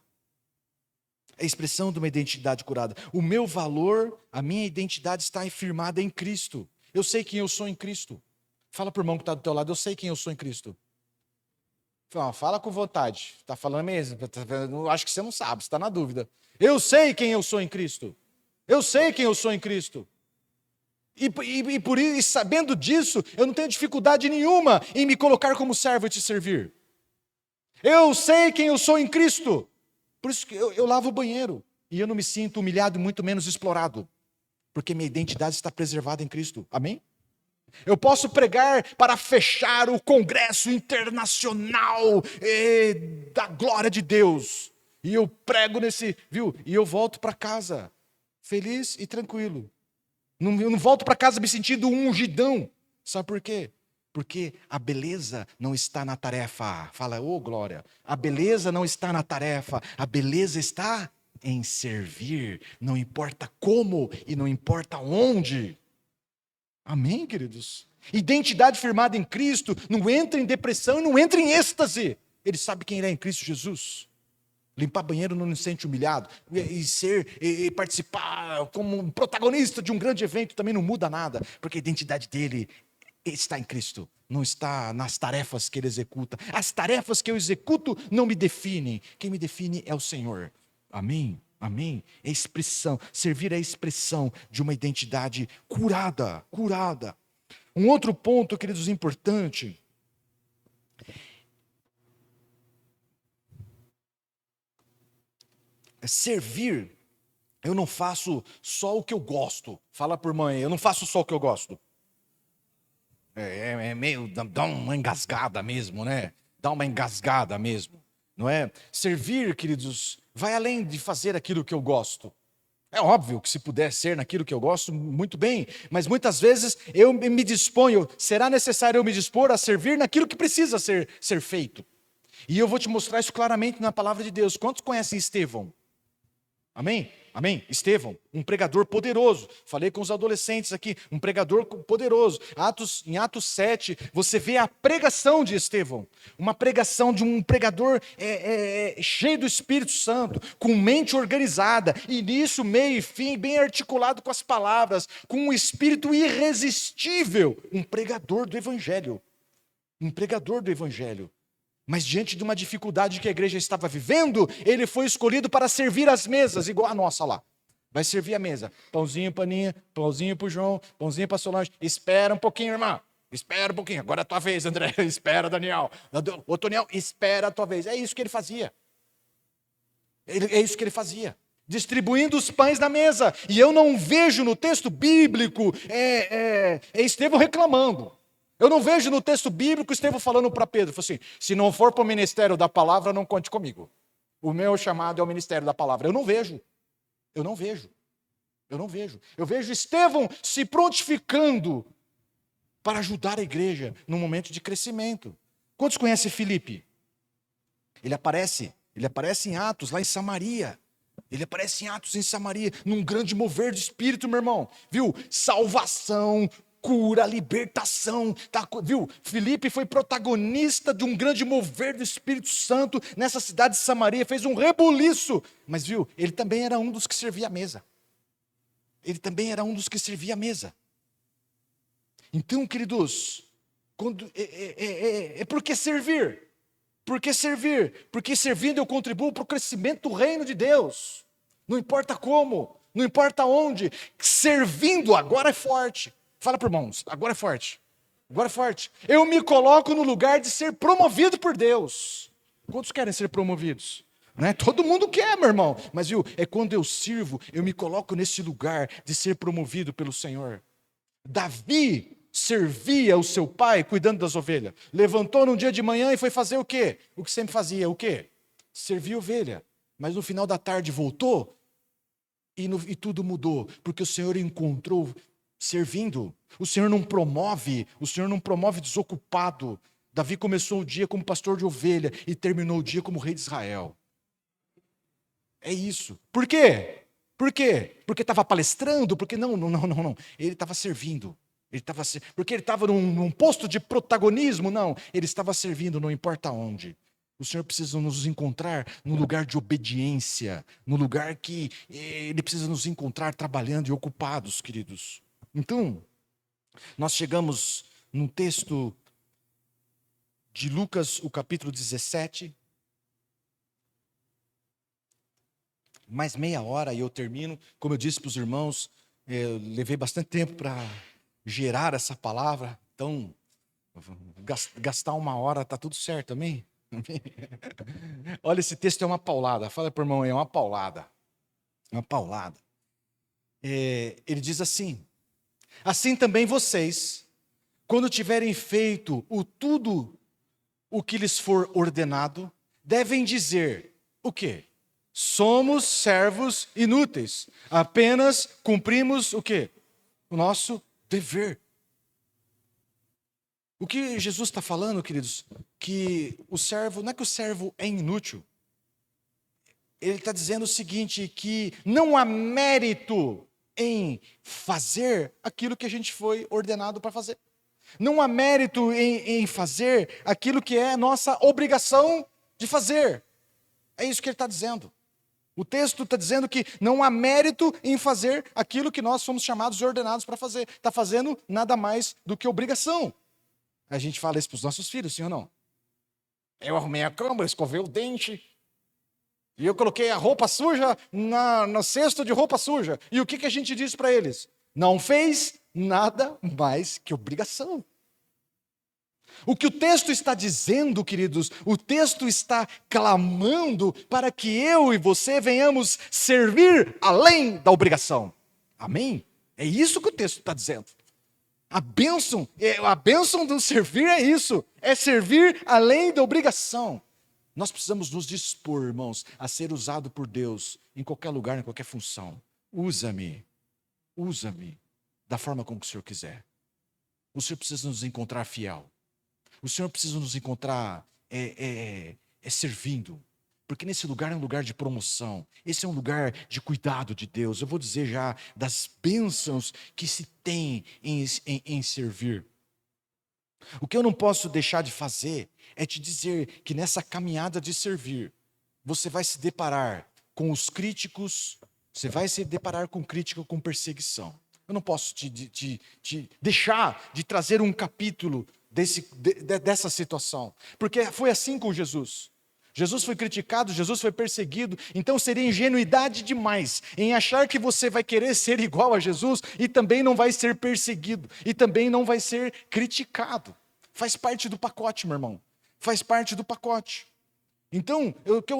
É a expressão de uma identidade curada. O meu valor, a minha identidade está firmada em Cristo. Eu sei quem eu sou em Cristo. Fala para o irmão que está do teu lado, eu sei quem eu sou em Cristo. Fala com vontade. Está falando mesmo? Acho que você não sabe, você está na dúvida. Eu sei quem eu sou em Cristo. Eu sei quem eu sou em Cristo. E por isso, sabendo disso, eu não tenho dificuldade nenhuma em me colocar como servo e te servir. Eu sei quem eu sou em Cristo. Por isso que eu lavo o banheiro. E eu não me sinto humilhado e muito menos explorado. Porque minha identidade está preservada em Cristo. Amém? Eu posso pregar para fechar o congresso internacional da glória de Deus. E eu prego e eu volto para casa, feliz e tranquilo. Eu não volto para casa me sentindo um ungidão. Sabe por quê? Porque a beleza não está na tarefa. Fala, glória. A beleza não está na tarefa. A beleza está em servir. Não importa como e não importa onde. Amém, queridos? Identidade firmada em Cristo, não entra em depressão, não entra em êxtase. Ele sabe quem ele é em Cristo Jesus. Limpar banheiro não se sente humilhado. E participar como um protagonista de um grande evento também não muda nada. Porque a identidade dele está em Cristo. Não está nas tarefas que ele executa. As tarefas que eu executo não me definem. Quem me define é o Senhor. Amém? Amém? É expressão, servir é a expressão de uma identidade curada, curada. Um outro ponto, queridos, importante. É servir, eu não faço só o que eu gosto. Fala por mãe, eu não faço só o que eu gosto. É meio, dá uma engasgada mesmo, né? Dá uma engasgada mesmo, não é? Servir, queridos, vai além de fazer aquilo que eu gosto. É óbvio que se puder ser naquilo que eu gosto, muito bem. Mas muitas vezes eu me disponho, será necessário eu me dispor a servir naquilo que precisa ser feito. E eu vou te mostrar isso claramente na palavra de Deus. Quantos conhecem Estevão? Amém? Amém? Estevão, um pregador poderoso. Falei com os adolescentes aqui, um pregador poderoso. Em Atos 7, você vê a pregação de Estevão. Uma pregação de um pregador cheio do Espírito Santo, com mente organizada, início, meio e fim, bem articulado com as palavras, com um espírito irresistível. Um pregador do Evangelho. Um pregador do Evangelho. Mas diante de uma dificuldade que a igreja estava vivendo, ele foi escolhido para servir as mesas, igual a nossa lá. Vai servir a mesa. Pãozinho, paninha, pãozinho para o João, pãozinho para a Solange. Espera um pouquinho, irmã. Espera um pouquinho. Agora é a tua vez, André. Espera, Daniel. Ô, Toniel, espera a tua vez. É isso que ele fazia. É isso que ele fazia. Distribuindo os pães na mesa. E eu não vejo no texto bíblico Estevão reclamando. Eu não vejo no texto bíblico Estevão falando para Pedro, assim, se não for para o ministério da palavra, não conte comigo. O meu chamado é o ministério da palavra. Eu não vejo. Eu vejo Estevão se prontificando para ajudar a igreja num momento de crescimento. Quantos conhecem Filipe? Ele aparece em Atos, lá em Samaria. Ele aparece em Atos em Samaria, num grande mover de espírito, meu irmão. Viu? Salvação, cura, libertação, viu? Filipe foi protagonista de um grande mover do Espírito Santo nessa cidade de Samaria, fez um rebuliço, mas viu, ele também era um dos que servia à mesa. Então, queridos, por que servir? Por que servir? Porque servindo eu contribuo para o crescimento do reino de Deus. Não importa como, não importa onde, servindo agora é forte. Fala para irmãos, agora é forte. Eu me coloco no lugar de ser promovido por Deus. Quantos querem ser promovidos? Não é? Todo mundo quer, meu irmão. Mas viu, é quando eu sirvo, eu me coloco nesse lugar de ser promovido pelo Senhor. Davi servia o seu pai cuidando das ovelhas. Levantou num dia de manhã e foi fazer o quê? O que sempre fazia, o quê? Servia ovelha. Mas no final da tarde voltou e tudo mudou. Porque o Senhor encontrou servindo. O Senhor não promove desocupado. Davi começou o dia como pastor de ovelha e terminou o dia como rei de Israel. É isso. Por quê? Porque estava palestrando? Porque não. Ele estava servindo. Porque ele estava num posto de protagonismo? Não. Ele estava servindo, não importa onde. O Senhor precisa nos encontrar no lugar de obediência, no lugar que Ele precisa nos encontrar trabalhando e ocupados, queridos. Então, nós chegamos num texto de Lucas, o capítulo 17. Mais meia hora e eu termino. Como eu disse para os irmãos, eu levei bastante tempo para gerar essa palavra. Então, gastar uma hora está tudo certo, amém? Olha, esse texto é uma paulada. Fala para o irmão, é uma paulada. Ele diz assim: assim também vocês, quando tiverem feito tudo o que lhes for ordenado, devem dizer o quê? Somos servos inúteis, apenas cumprimos o quê? O nosso dever. O que Jesus está falando, queridos, que o servo, não é que o servo é inútil. Ele está dizendo o seguinte, que não há mérito em fazer aquilo que a gente foi ordenado para fazer. Não há mérito em fazer aquilo que é nossa obrigação de fazer. É isso que ele está dizendo. O texto está dizendo que não há mérito em fazer aquilo que nós somos chamados e ordenados para fazer. Está fazendo nada mais do que obrigação. A gente fala isso para os nossos filhos, sim ou não? Eu arrumei a cama, eu escovei o dente, e eu coloquei a roupa suja no cesto de roupa suja. E o que a gente diz para eles? Não fez nada mais que obrigação. O que o texto está dizendo, queridos, o texto está clamando para que eu e você venhamos servir além da obrigação. Amém? É isso que o texto está dizendo. A bênção do servir é isso, é servir além da obrigação. Nós precisamos nos dispor, irmãos, a ser usado por Deus em qualquer lugar, em qualquer função. Usa-me da forma como o Senhor quiser. O Senhor precisa nos encontrar fiel. O Senhor precisa nos encontrar é servindo. Porque nesse lugar é um lugar de promoção. Esse é um lugar de cuidado de Deus. Eu vou dizer já das bênçãos que se tem em servir. O que eu não posso deixar de fazer é te dizer que nessa caminhada de servir, você vai se deparar com os críticos, você vai se deparar com crítica, com perseguição. Eu não posso te deixar de trazer um capítulo dessa situação, porque foi assim com Jesus. Jesus foi criticado, Jesus foi perseguido, então seria ingenuidade demais em achar que você vai querer ser igual a Jesus e também não vai ser perseguido, e também não vai ser criticado. Faz parte do pacote, meu irmão, faz parte do pacote. Então,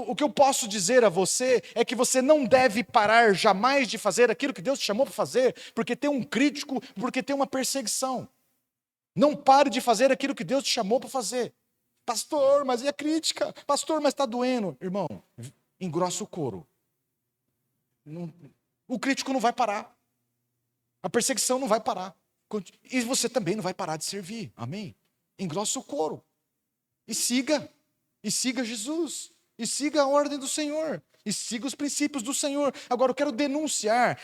o que eu posso dizer a você é que você não deve parar jamais de fazer aquilo que Deus te chamou para fazer, porque tem um crítico, porque tem uma perseguição. Não pare de fazer aquilo que Deus te chamou para fazer. Pastor, mas e a crítica? Pastor, mas está doendo. Irmão, engrossa o couro. O crítico não vai parar. A perseguição não vai parar. E você também não vai parar de servir. Amém? Engrossa o couro. E siga Jesus. E siga a ordem do Senhor. E siga os princípios do Senhor. Agora eu quero denunciar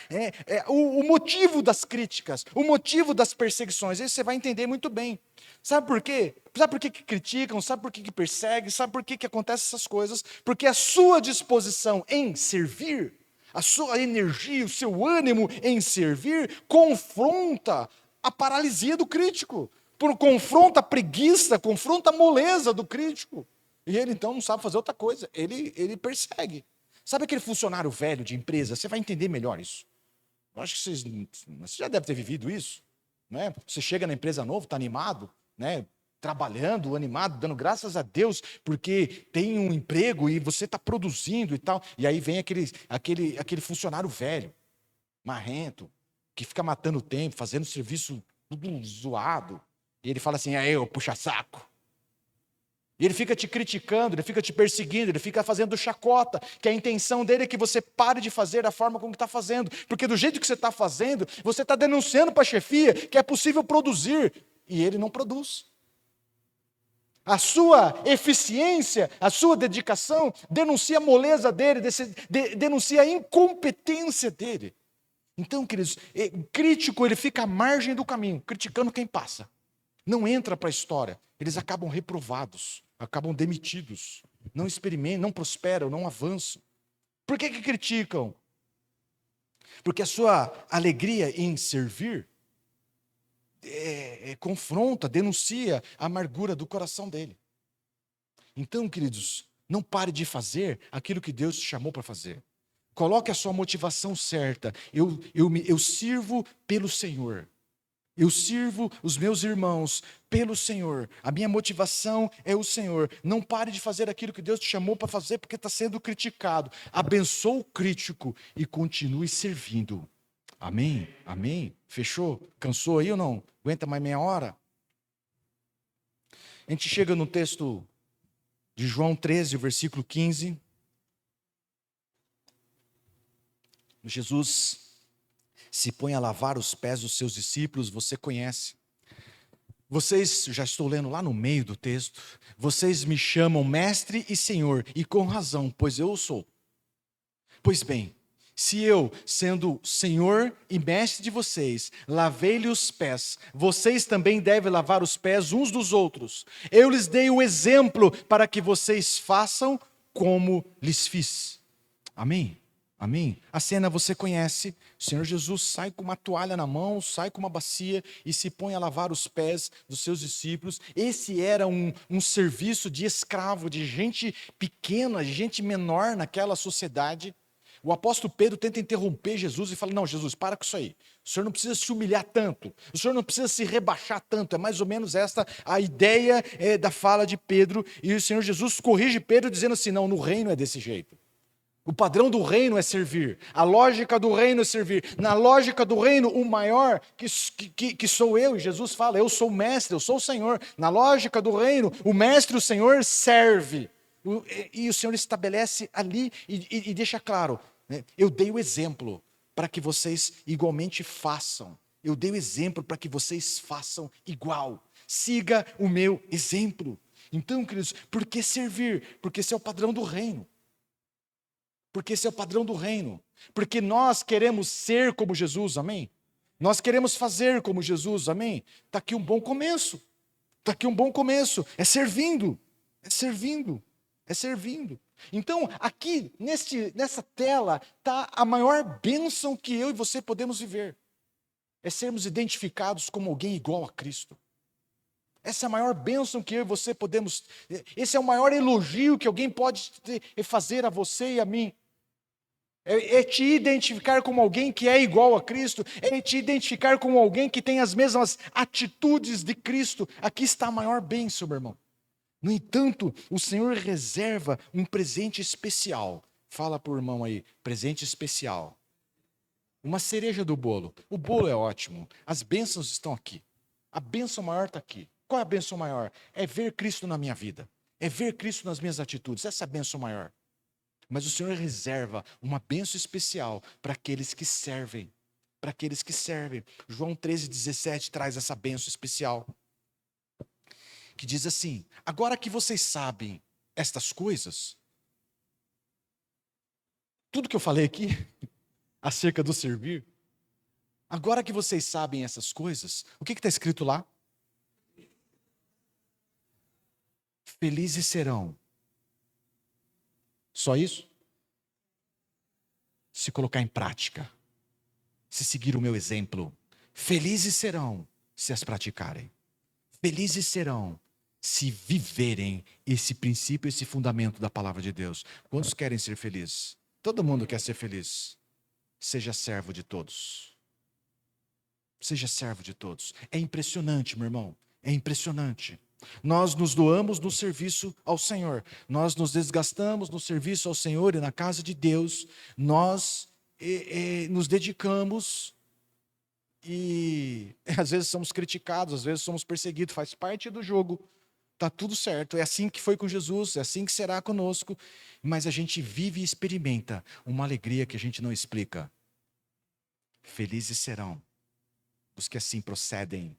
o motivo das críticas, o motivo das perseguições. Isso você vai entender muito bem. Sabe por quê? Sabe por que criticam? Sabe por que perseguem? Sabe por que acontecem essas coisas? Porque a sua disposição em servir, a sua energia, o seu ânimo em servir, confronta a paralisia do crítico. Confronta a preguiça, confronta a moleza do crítico. E ele então não sabe fazer outra coisa. Ele persegue. Sabe aquele funcionário velho de empresa? Você vai entender melhor isso. Eu acho que você já deve ter vivido isso. Né? Você chega na empresa nova, está animado, né? Trabalhando, animado, dando graças a Deus, porque tem um emprego e você está produzindo e tal. E aí vem aquele funcionário velho, marrento, que fica matando o tempo, fazendo serviço tudo zoado. E ele fala assim, aí, ô puxa-saco. E ele fica te criticando, ele fica te perseguindo, ele fica fazendo chacota, que a intenção dele é que você pare de fazer da forma como está fazendo, porque do jeito que você está fazendo, você está denunciando para a chefia que é possível produzir, e ele não produz. A sua eficiência, a sua dedicação, denuncia a moleza dele, denuncia a incompetência dele. Então, queridos, o crítico ele fica à margem do caminho, criticando quem passa. Não entra para a história, eles acabam reprovados, acabam demitidos, não experimentam, não prosperam, não avançam. Por que criticam? Porque a sua alegria em servir confronta, denuncia a amargura do coração dele. Então, queridos, não pare de fazer aquilo que Deus te chamou para fazer. Coloque a sua motivação certa. Eu sirvo pelo Senhor. Eu sirvo os meus irmãos pelo Senhor. A minha motivação é o Senhor. Não pare de fazer aquilo que Deus te chamou para fazer porque está sendo criticado. Abençoe o crítico e continue servindo. Amém? Amém? Fechou? Cansou aí ou não? Aguenta mais meia hora? A gente chega no texto de João 13, versículo 15. Jesus se põe a lavar os pés dos seus discípulos, você conhece. Vocês, já estou lendo lá no meio do texto, vocês me chamam mestre e senhor, e com razão, pois eu o sou. Pois bem, se eu, sendo senhor e mestre de vocês, lavei-lhe os pés, vocês também devem lavar os pés uns dos outros. Eu lhes dei o exemplo para que vocês façam como lhes fiz. Amém? Amém? A cena você conhece, o Senhor Jesus sai com uma toalha na mão, sai com uma bacia e se põe a lavar os pés dos seus discípulos. Esse era um serviço de escravo, de gente pequena, de gente menor naquela sociedade. O apóstolo Pedro tenta interromper Jesus e fala, não, Jesus, para com isso aí. O senhor não precisa se humilhar tanto, o senhor não precisa se rebaixar tanto. É mais ou menos esta a ideia da fala de Pedro. E o Senhor Jesus corrige Pedro dizendo assim, não, no reino é desse jeito. O padrão do reino é servir. A lógica do reino é servir. Na lógica do reino, o maior que sou eu. E Jesus fala, eu sou o mestre, eu sou o Senhor. Na lógica do reino, o mestre e o Senhor serve. E o Senhor estabelece ali e deixa claro, né? Eu dei o exemplo para que vocês igualmente façam. Eu dei o exemplo para que vocês façam igual. Siga o meu exemplo. Então, queridos, por que servir? Porque esse é o padrão do reino. Porque esse é o padrão do reino. Porque nós queremos ser como Jesus, amém? Nós queremos fazer como Jesus, amém? Está aqui um bom começo. Está aqui um bom começo. É servindo. É servindo. É servindo. Então, aqui nessa tela está a maior bênção que eu e você podemos viver. É sermos identificados como alguém igual a Cristo. Essa é a maior bênção que eu e você podemos. Esse é o maior elogio que alguém pode fazer a você e a mim. É te identificar como alguém que é igual a Cristo. É te identificar como alguém que tem as mesmas atitudes de Cristo. Aqui está a maior bênção, meu irmão. No entanto, o Senhor reserva um presente especial. Fala para o irmão aí, presente especial. Uma cereja do bolo. O bolo é ótimo. As bênçãos estão aqui. A bênção maior está aqui. Qual é a bênção maior? É ver Cristo na minha vida. É ver Cristo nas minhas atitudes. Essa é a bênção maior. Mas o Senhor reserva uma bênção especial para aqueles que servem. Para aqueles que servem. João 13,17 traz essa bênção especial. Que diz assim: agora que vocês sabem estas coisas, tudo que eu falei aqui acerca do servir, agora que vocês sabem essas coisas, o que está escrito lá? Felizes serão. Só isso? Se colocar em prática, se seguir o meu exemplo. Felizes serão se as praticarem. Felizes serão se viverem esse princípio, esse fundamento da palavra de Deus. Quantos querem ser felizes? Todo mundo quer ser feliz. Seja servo de todos. Seja servo de todos. É impressionante, meu irmão. É impressionante. Nós nos doamos no serviço ao Senhor. Nós nos desgastamos no serviço ao Senhor e na casa de Deus. Nós nos dedicamos e às vezes somos criticados, às vezes somos perseguidos. Faz parte do jogo. Está tudo certo. É assim que foi com Jesus, é assim que será conosco. Mas a gente vive e experimenta uma alegria que a gente não explica. Felizes serão os que assim procedem.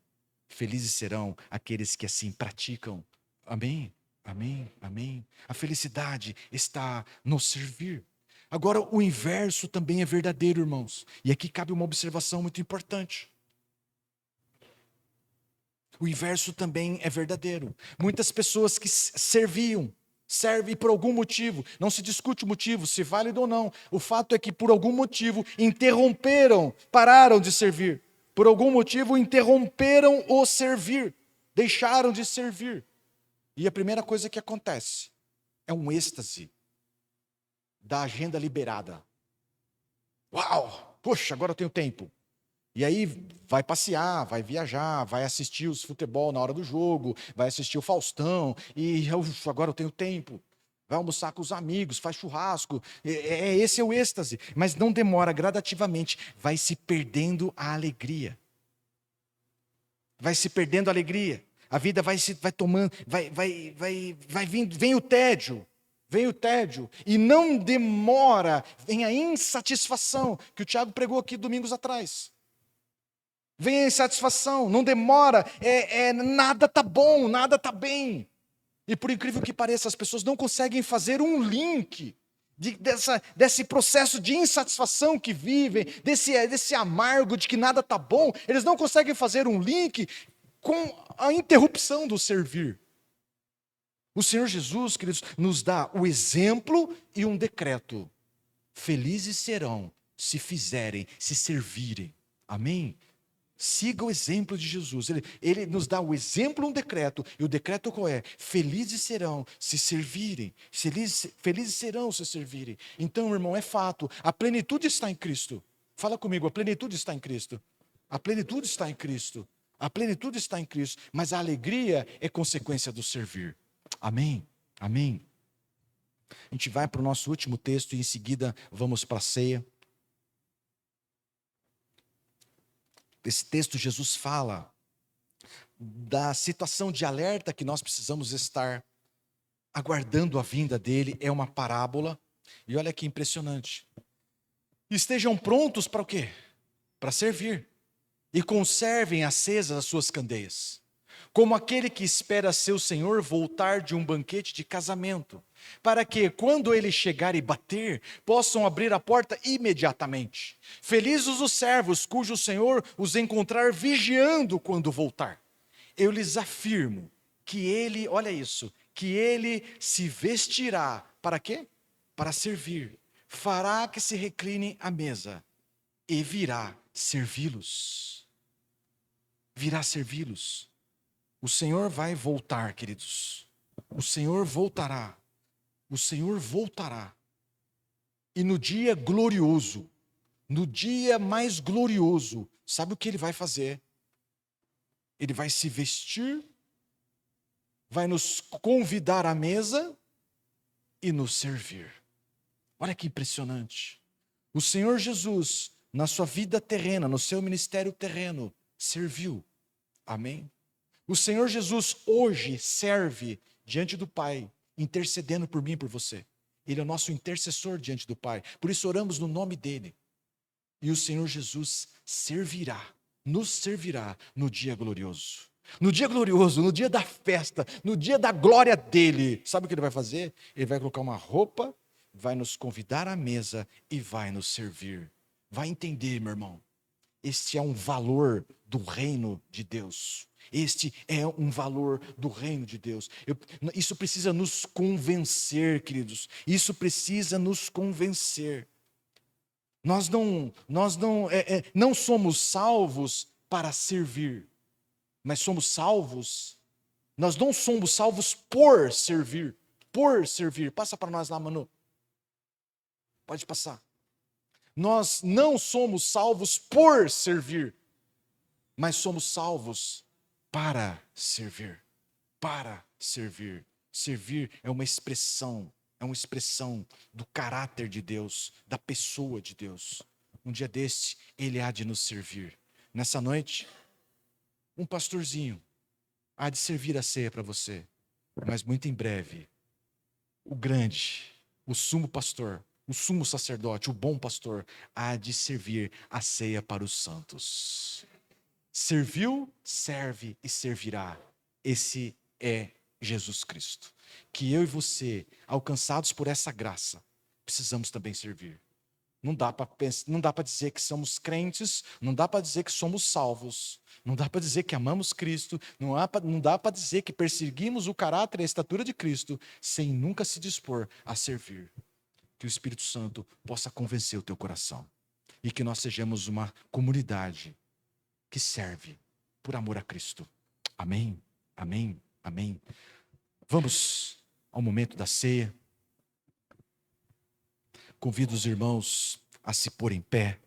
Felizes serão aqueles que assim praticam. Amém? Amém? Amém? A felicidade está no servir. Agora, o inverso também é verdadeiro, irmãos. E aqui cabe uma observação muito importante. O inverso também é verdadeiro. Muitas pessoas que servem por algum motivo, não se discute o motivo, se válido ou não. O fato é que por algum motivo interromperam, pararam de servir. Por algum motivo interromperam o servir, deixaram de servir. E a primeira coisa que acontece é um êxtase da agenda liberada. Uau! Poxa, agora eu tenho tempo. E aí vai passear, vai viajar, vai assistir os futebol na hora do jogo, vai assistir o Faustão, e agora eu tenho tempo. Vai almoçar com os amigos, faz churrasco. Esse é o êxtase. Mas não demora, gradativamente, vai se perdendo a alegria. Vai se perdendo a alegria. A vida vai tomando, vai vindo, vem o tédio. Vem o tédio. E não demora, vem a insatisfação, que o Tiago pregou aqui domingos atrás. Vem a insatisfação, não demora, nada está bom, nada está bem. E por incrível que pareça, as pessoas não conseguem fazer um link desse processo de insatisfação que vivem, desse amargo de que nada está bom. Eles não conseguem fazer um link com a interrupção do servir. O Senhor Jesus, queridos, nos dá o exemplo e um decreto. Felizes serão se fizerem, se servirem. Amém? Siga o exemplo de Jesus. Ele nos dá o exemplo, um decreto. E o decreto qual é? Felizes serão se servirem. Felizes serão se servirem. Então, irmão, é fato. A plenitude está em Cristo. Fala comigo, a plenitude está em Cristo. A plenitude está em Cristo. A plenitude está em Cristo. Mas a alegria é consequência do servir. Amém? Amém? A gente vai para o nosso último texto e em seguida vamos para a ceia. Esse texto, Jesus fala da situação de alerta que nós precisamos estar aguardando a vinda dele. É uma parábola. E olha que impressionante. Estejam prontos para o quê? Para servir. E conservem acesas as suas candeias. como aquele que espera seu senhor voltar de um banquete de casamento, para que, quando ele chegar e bater, possam abrir a porta imediatamente. Felizes os servos cujo senhor os encontrar vigiando quando voltar. Eu lhes afirmo que ele, olha isso, que ele se vestirá, para quê? Para servir. Fará que se recline à mesa e virá servi-los. Virá servi-los. O Senhor vai voltar, queridos. O Senhor voltará. O Senhor voltará. E no dia glorioso, no dia mais glorioso, sabe o que ele vai fazer? Ele vai se vestir, vai nos convidar à mesa e nos servir. Olha que impressionante. O Senhor Jesus, na sua vida terrena, no seu ministério terreno, serviu. Amém? O Senhor Jesus hoje serve diante do Pai, intercedendo por mim e por você. Ele é o nosso intercessor diante do Pai. Por isso oramos no nome dele. E o Senhor Jesus servirá, nos servirá no dia glorioso. No dia glorioso, no dia da festa, no dia da glória dele. Sabe o que ele vai fazer? Ele vai colocar uma roupa, vai nos convidar à mesa e vai nos servir. Vai entender, meu irmão. Este é um valor do reino de Deus. Este é um valor do reino de Deus. Isso precisa nos convencer, queridos. Isso precisa nos convencer. Nós não somos salvos para servir, mas somos salvos. Nós não somos salvos por servir. Por servir. Passa para nós lá, Manu. Pode passar. Nós não somos salvos por servir, mas somos salvos para servir. Para servir. Servir é uma expressão do caráter de Deus, da pessoa de Deus. Um dia deste, ele há de nos servir. Nessa noite, um pastorzinho há de servir a ceia para você, mas muito em breve, o grande, o sumo pastor, o sumo sacerdote, o bom pastor, há de servir a ceia para os santos. Serviu, serve e servirá. Esse é Jesus Cristo. Que eu e você, alcançados por essa graça, precisamos também servir. Não dá para dizer que somos crentes, não dá para dizer que somos salvos, não dá para dizer que amamos Cristo, não dá para dizer que perseguimos o caráter e a estatura de Cristo, sem nunca se dispor a servir. Que o Espírito Santo possa convencer o teu coração. E que nós sejamos uma comunidade que serve por amor a Cristo. Amém, amém, amém. Vamos ao momento da ceia. Convido os irmãos a se pôr em pé.